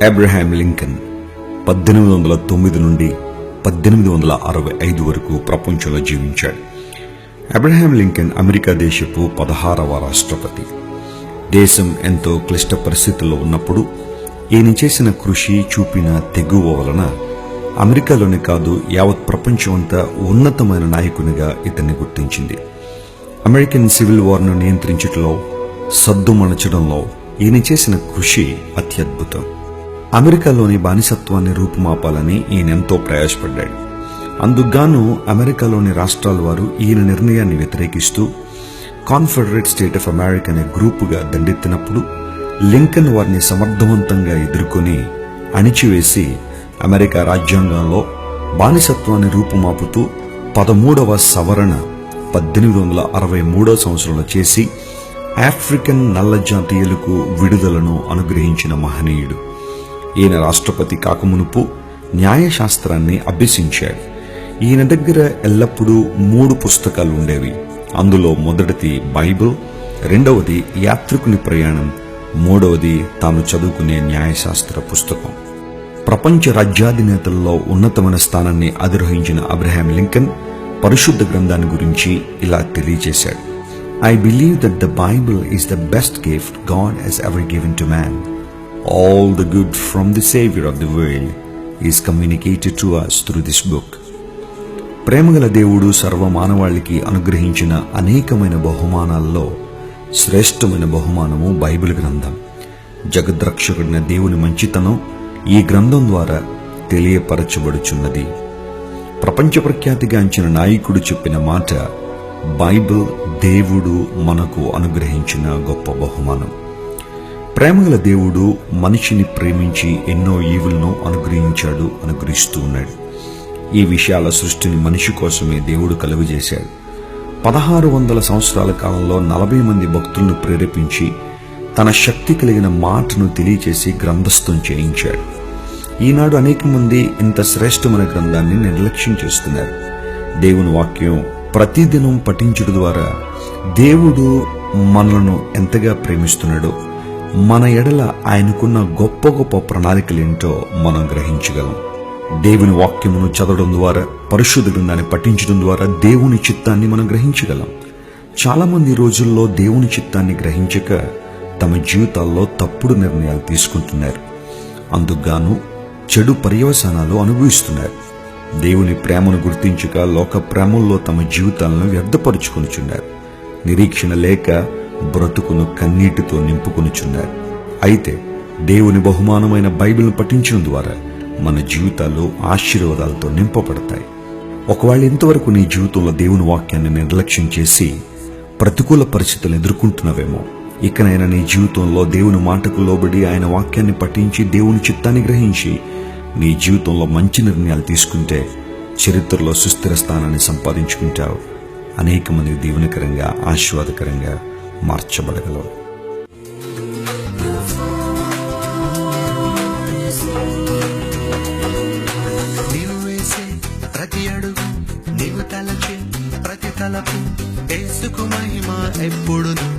Abraham Lincoln 1809 నుండి 1865 వరకు ప్రపంచంలో జీవించాడు. అబ్రహాం లింకన్ అమెరికా దేశపు 16వ రాష్ట్రపతి. దేశం ఎంతో క్లిష్ట పరిస్థితుల్లో ఉన్నప్పుడు ఈయన చేసిన కృషి, చూపిన తెగువ వలన అమెరికాలోనే కాదు యావత్ ప్రపంచమంతా ఉన్నతమైన నాయకునిగా ఇతన్ని గుర్తించింది. అమెరికన్ సివిల్ వార్ను నియంత్రించడంలో, సద్దుమణచడంలో ఈయన చేసిన కృషి అత్యద్భుతం. అమెరికాలోని బానిసత్వాన్ని రూపుమాపాలని ఈయన ఎంతో ప్రయాసపడ్డాడు. అందుకుగాను అమెరికాలోని రాష్ట్రాల వారు ఈయన నిర్ణయాన్ని వ్యతిరేకిస్తూ కాన్ఫెడరేట్ స్టేట్ ఆఫ్ అమెరికా అనే గ్రూపుగా దండెత్తినప్పుడు లింకన్ వారిని సమర్థవంతంగా ఎదుర్కొని అణిచివేసి అమెరికా రాజ్యాంగంలో బానిసత్వాన్ని రూపుమాపుతూ 13వ సవరణ 1863 సంవత్సరంలో చేసి ఆఫ్రికన్ నల్ల జాతీయులకు విడుదలను అనుగ్రహించిన మహనీయుడు. ఈయన రాష్ట్రపతి కాకమునుపు న్యాయశాస్త్రాన్ని అభ్యసించాడు. ఈయన దగ్గర ఎల్లప్పుడూ 3 పుస్తకాలు ఉండేవి. అందులో మొదటిది బైబిల్, రెండవది యాత్రికుని ప్రయాణం, మూడవది తాను చదువుకునే న్యాయశాస్త్ర పుస్తకం. ప్రపంచ రాజ్యాధినేతల్లో ఉన్నతమైన స్థానాన్ని అధిరోహించిన అబ్రహాం లింకన్ పరిశుద్ధ గ్రంథాన్ని గురించి ఇలా తెలియజేశాడు. I believe that the Bible is the best gift God has ever given to man. All the good from the Savior of the world is communicated to us through this book. ప్రేమగల దేవుడు సర్వమానవాళికి అనుగ్రహించిన అనేకమైన బహుమానాల్లో శ్రేష్టమైన బహుమానము Bible గ్రంథం. జగద్రక్షకుడిన దేవుని మంచితనం ఈ గ్రంథం ద్వారా తెలియపరచబడుచున్నది. ప్రపంచ ప్రఖ్యాతిగాంచిన నాయకుడు చెప్పిన మాట, బైబిల్ దేవుడు మనకు అనుగ్రహించిన గొప్ప బహుమానం. ప్రేమగల దేవుడు మనిషిని ప్రేమించి ఎన్నో ఈవులను అనుగ్రహిస్తూ ఉన్నాడు. ఈ విశాల సృష్టిని మనిషి కోసమే దేవుడు కలుగజేశాడు. 1600 సంవత్సరాల కాలంలో 40 మంది భక్తులను ప్రేరేపించి తన శక్తి కలిగిన మాటను తెలియచేసి గ్రంథస్థం చేయించాడు. ఈనాడు అనేక మంది ఇంత శ్రేష్టమైన గ్రంథాన్ని నిర్లక్ష్యం చేస్తున్నారు. దేవుని వాక్యం ప్రతిదినం పఠించడం ద్వారా దేవుడు మనలను ఎంతగా ప్రేమిస్తున్నాడో, మన ఎడల ఆయనకున్న గొప్ప గొప్ప ప్రణాళికలేంటో మనం గ్రహించగలం. దేవుని వాక్యమును చదవడం ద్వారా, పరిశుద్ధ గ్రంథాన్ని పఠించడం ద్వారా దేవుని చిత్తాన్ని మనం గ్రహించగలం. చాలా మంది రోజుల్లో దేవుని చిత్తాన్ని గ్రహించక తమ జీవితాల్లో తప్పుడు నిర్ణయాలు తీసుకుంటున్నారు. అందుకుగాను చెడు పర్యవసానాలు అనుభవిస్తున్నారు. దేవుని ప్రేమను గుర్తించక లోక ప్రేమల్లో తమ జీవితాలను వ్యర్థపరుచుకొనుచున్నారు. నిరీక్షణ లేక బ్రతుకును కన్నీటితో నింపుకొనుచున్నారు. అయితే దేవుని బహుమానమైన బైబిల్ను పఠించడం ద్వారా మన జీవితాలు ఆశీర్వాదాలతో నింపబడతాయి. ఒకవేళ ఇంతవరకు నీ జీవితంలో దేవుని వాక్యాన్ని నిర్లక్ష్యం చేసి ప్రతికూల పరిస్థితులను ఎదుర్కొంటున్నావేమో, ఇకనైనా నీ జీవితంలో దేవుని మాటకు లోబడి ఆయన వాక్యాన్ని పఠించి దేవుని చిత్తాన్ని గ్రహించి నీ జీవితంలో మంచి నిర్ణయాలు తీసుకుంటే చరిత్రలో సుస్థిర స్థానాన్ని సంపాదించుకుంటావు. అనేక మందికి దీవెనకరంగా, ఆశీర్వాదకరంగా మార్చబడగలవు. నీవు వేసే ప్రతి అడుగు, నీవు తలచే ప్రతి తలపు, యేసుకు మహిమ ఎప్పుడును.